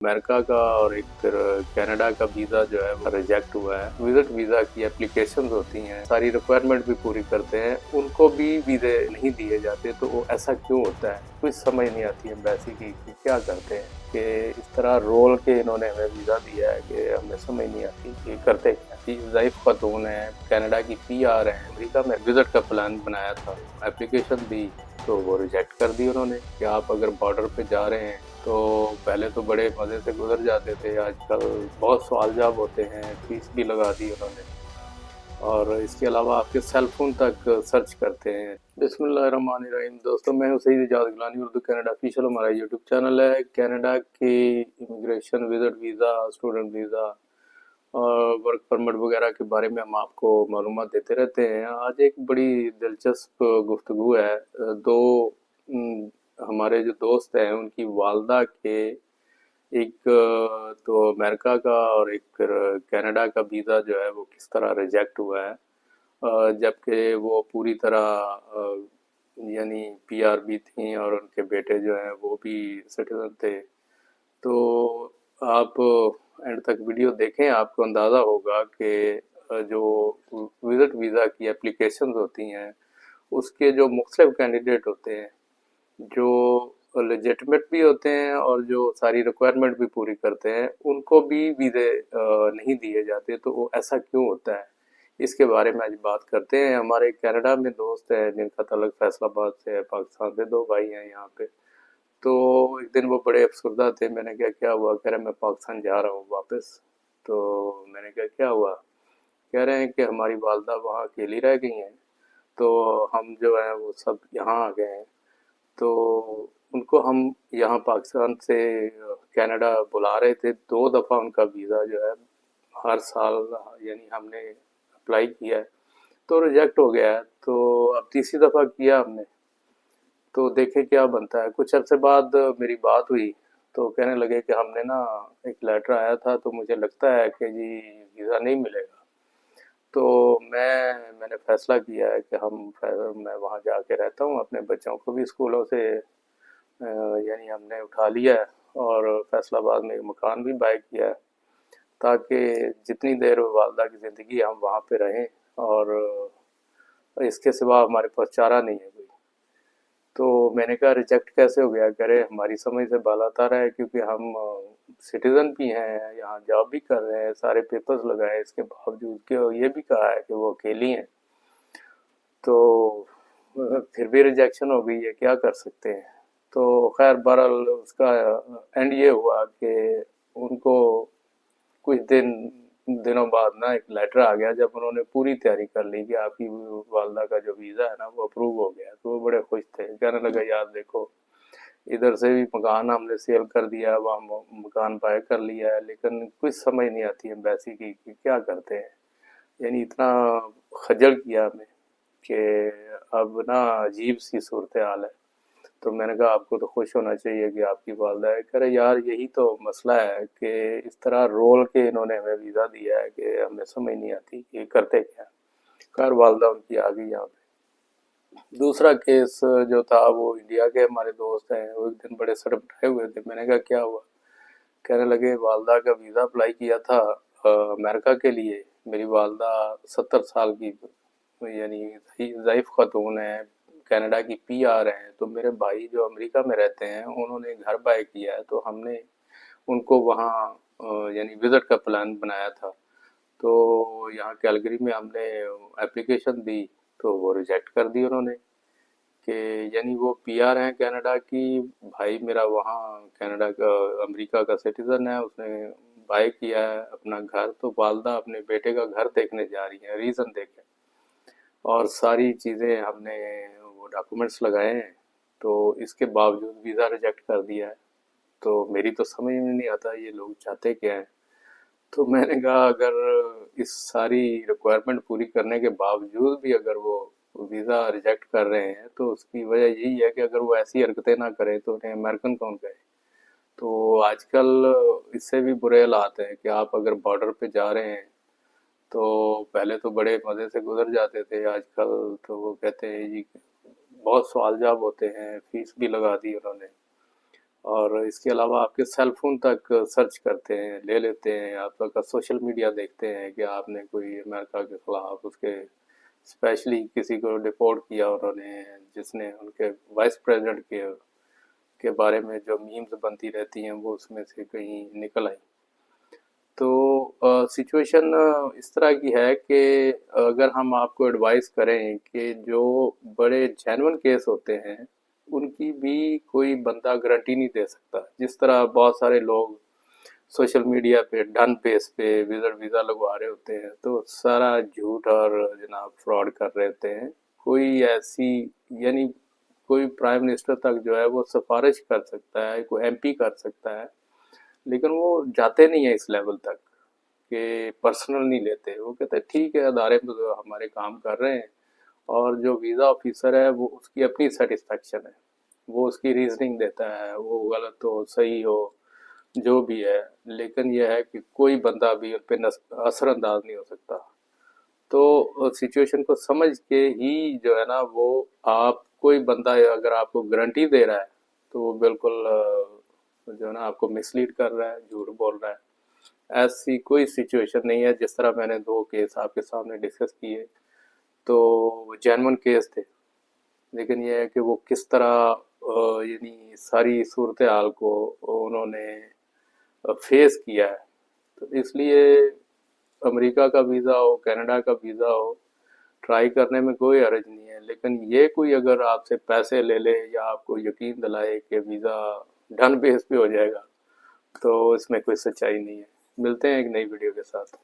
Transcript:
America का और एक फिर कनाडा का वीज़ा जो है वो रिजेक्ट हुआ है। विजिट वीज़ा की एप्लीकेशंस होती हैं, सारी रिक्वायरमेंट भी पूरी करते हैं, उनको भी वीज़े नहीं दिए जाते। तो वो ऐसा क्यों होता है? कुछ समझ नहीं आती एम्बेसी की कि क्या करते हैं कि इस तरह रोल के इन्होंने हमें वीज़ा दिया है कि हमें समझ नहीं आती कि करते क्या। ज़ईफ़ खातून है, कनाडा की पीआर है, अमेरिका में विजिट का प्लान बनाया था, एप्लीकेशन दी तो वो रिजेक्ट कर दी उन्होंने कि आप अगर बॉर्डर पे जा रहे हैं तो पहले तो बड़े मज़े से गुजर जाते थे, आजकल बहुत सवाल जवाब होते हैं, फीस भी लगा दी उन्होंने और इसके अलावा आपके सेल फोन तक सर्च करते हैं। बिस्मिल्लाहिर्रहमानिर्रहीम। दोस्तों, मैं हूं सईद इजाज़ गिलानी, उर्दू कनाडा ऑफिशियल हमारा यूट्यूब चैनल है। कनाडा की immigration, visit visa, student visa और वर्क परमिट वगैरह के बारे में हम आपको मालूमात देते रहते हैं। आज एक बड़ी दिलचस्प गुफ्तगू है। दो हमारे जो दोस्त हैं उनकी वालदा के एक तो अमेरिका का और एक फिर कनाडा का वीज़ा जो है वो किस तरह रिजेक्ट हुआ है, जबकि वो पूरी तरह यानी पीआर भी थी और उनके बेटे जो हैं वो भी सिटीजन थे। तो आप एंड तक वीडियो देखें, आपको अंदाज़ा होगा कि जो विजिट वीज़ा की एप्लीकेशंस होती हैं उसके जो मुख्तलिफ कैंडिडेट होते हैं, जो लेजिटिमेट भी होते हैं और जो सारी रिक्वायरमेंट भी पूरी करते हैं, उनको भी वीज़े नहीं दिए जाते। तो वो ऐसा क्यों होता है, इसके बारे में आज बात करते हैं। हमारे कनाडा में दोस्त हैं जिनका ताल्लुक फैसलाबाद से है, पाकिस्तान से। दो भाई हैं यहाँ पे। तो एक दिन वो बड़े अफसरदा थे। मैंने कहा क्या हुआ? कह रहे मैं पाकिस्तान जा रहा हूँ वापस। तो मैंने कहा क्या हुआ? कह रहे हैं कि हमारी वालदा वहाँ अकेली रह गई हैं, तो हम जो है वो सब यहाँ आ गए हैं। तो उनको हम यहाँ पाकिस्तान से कनाडा बुला रहे थे। 2 दफ़ा उनका वीज़ा जो है हर साल यानी हमने अप्लाई किया है तो रिजेक्ट हो गया है। तो अब तीसरी दफ़ा किया हमने, तो देखें क्या बनता है। कुछ अरसे बाद मेरी बात हुई तो कहने लगे कि हमने ना एक लेटर आया था तो मुझे लगता है कि जी वीज़ा नहीं मिलेगा। तो मैंने फ़ैसला किया है कि मैं वहाँ जाके रहता हूँ, अपने बच्चों को भी स्कूलों से यानी हमने उठा लिया है और फैसलाबाद में एक मकान भी बाय किया है ताकि जितनी देर वालदा की ज़िंदगी हम वहाँ पे रहें और इसके सिवा हमारे पास चारा नहीं है कोई। तो मैंने कहा रिजेक्ट कैसे हो गया? कह रहे हमारी समझ से बालातर है क्योंकि हम सिटीज़न भी हैं, यहाँ जॉब भी कर रहे हैं, सारे पेपर्स लगाए, इसके बावजूद कि ये भी कहा है कि वो अकेली हैं। तो फिर भी रिजेक्शन हो गई है, क्या कर सकते हैं। तो खैर बहरहाल उसका एंड ये हुआ कि उनको कुछ दिनों बाद ना एक लेटर आ गया, जब उन्होंने पूरी तैयारी कर ली कि आपकी वालदा का जो वीज़ा है ना वो अप्रूव हो गया। तो वो बड़े खुश थे, कहने लगा यार देखो, इधर से भी मकान हमने सेल कर दिया, वहाँ मकान बाय कर लिया है, लेकिन कुछ समझ नहीं आती एम्बेसी की कि क्या करते हैं। यानी इतना खजल किया हमें कि अब ना अजीब सी सूरत हाल है। तो मैंने कहा आपको तो खुश होना चाहिए कि आपकी वालदा है। कह रहे यार यही तो मसला है कि इस तरह रोल के इन्होंने हमें वीज़ा दिया है कि हमें समझ नहीं आती कि करते क्या। खैर वालदा उनकी आ गई यहाँ पे। दूसरा केस जो था वो इंडिया के हमारे दोस्त हैं, वो एक दिन बड़े सड़पटाए हुए थे। मैंने कहा क्या हुआ? कहने लगे वालदा का वीज़ा अप्लाई किया था अमेरिका के लिए। मेरी वालदा 70 साल की यानी ज़ईफ़ खातून है, कनाडा की पीआर हैं। तो मेरे भाई जो अमेरिका में रहते हैं उन्होंने घर बाय किया है, तो हमने उनको वहाँ यानी विज़िट का प्लान बनाया था। तो यहाँ कैलगरी में हमने एप्लीकेशन दी तो वो रिजेक्ट कर दी उन्होंने कि यानी वो पीआर हैं कनाडा की, भाई मेरा वहाँ कनाडा का अमेरिका का सिटीज़न है, उसने बाय किया है अपना घर। तो वालदा अपने बेटे का घर देखने जा रही हैं, रीज़न देखें। और सारी चीज़ें हमने वो डॉक्यूमेंट्स लगाए हैं, तो इसके बावजूद वीज़ा रिजेक्ट कर दिया है। तो मेरी तो समझ में नहीं आता ये लोग चाहते क्या हैं। तो मैंने कहा अगर इस सारी रिक्वायरमेंट पूरी करने के बावजूद भी अगर वो वीज़ा रिजेक्ट कर रहे हैं तो उसकी वजह यही है कि अगर वो ऐसी हरकतें ना करें तो उन्हें अमेरिकन कौन कहे। तो आजकल इससे भी बुरे हालात हैं कि आप अगर बॉर्डर पे जा रहे हैं तो पहले तो बड़े मज़े से गुजर जाते थे, आजकल तो वो कहते हैं जी बहुत सवाल जवाब होते हैं, फीस भी लगा दी उन्होंने। اور اس کے علاوہ آپ کے سیل فون تک سرچ کرتے ہیں، لے لیتے ہیں، آپ کا سوشل میڈیا دیکھتے ہیں کہ آپ نے کوئی امریکہ کے خلاف اس کے اسپیشلی کسی کو ڈپورٹ کیا انہوں نے، جس نے ان کے وائس پریزیڈنٹ کے بارے میں جو میمز بنتی رہتی ہیں وہ اس میں سے کہیں نکل آئی۔ تو سچویشن اس طرح کی ہے کہ اگر ہم آپ کو ایڈوائز کریں کہ جو بڑے جینون کیس ہوتے ہیں ان کی بھی کوئی بندہ گارنٹی نہیں دے سکتا، جس طرح بہت سارے لوگ سوشل میڈیا پہ ڈن بیس پہ وزٹ ویزا لگوا رہے ہوتے ہیں، تو سارا جھوٹ اور جناب فراڈ کر رہے ہوتے ہیں۔ کوئی ایسی یعنی کوئی پرائم منسٹر تک جو ہے وہ سفارش کر سکتا ہے، کوئی ایم پی کر سکتا ہے، لیکن وہ جاتے نہیں ہیں اس لیول تک کہ پرسنل نہیں لیتے۔ وہ کہتے ہیں ٹھیک ہے ادارے میں تو ہمارے کام کر رہے ہیں، اور جو ویزا آفیسر ہے وہ اس کی اپنی سیٹسفیکشن ہے، وہ اس کی ریزننگ دیتا ہے، وہ غلط ہو صحیح ہو جو بھی ہے، لیکن یہ ہے کہ کوئی بندہ بھی ان پہ اثر انداز نہیں ہو سکتا۔ تو سچویشن کو سمجھ کے ہی جو ہے نا وہ آپ کوئی بندہ اگر آپ کو گارنٹی دے رہا ہے تو وہ بالکل جو ہے نا آپ کو مسلیڈ کر رہا ہے، جھوٹ بول رہا ہے۔ ایسی کوئی سچویشن نہیں ہے، جس طرح میں نے 2 کیس آپ کے سامنے ڈسکس کیے تو وہ جینون کیس تھے، لیکن یہ ہے کہ وہ کس طرح یعنی ساری صورتحال کو انہوں نے فیس کیا ہے۔ تو اس لیے امریکہ کا ویزا ہو، کینیڈا کا ویزا ہو، ٹرائی کرنے میں کوئی حرج نہیں ہے، لیکن یہ کوئی اگر آپ سے پیسے لے لے یا آپ کو یقین دلائے کہ ویزا ڈن بیس پہ ہو جائے گا تو اس میں کوئی سچائی نہیں ہے۔ ملتے ہیں ایک نئی ویڈیو کے ساتھ۔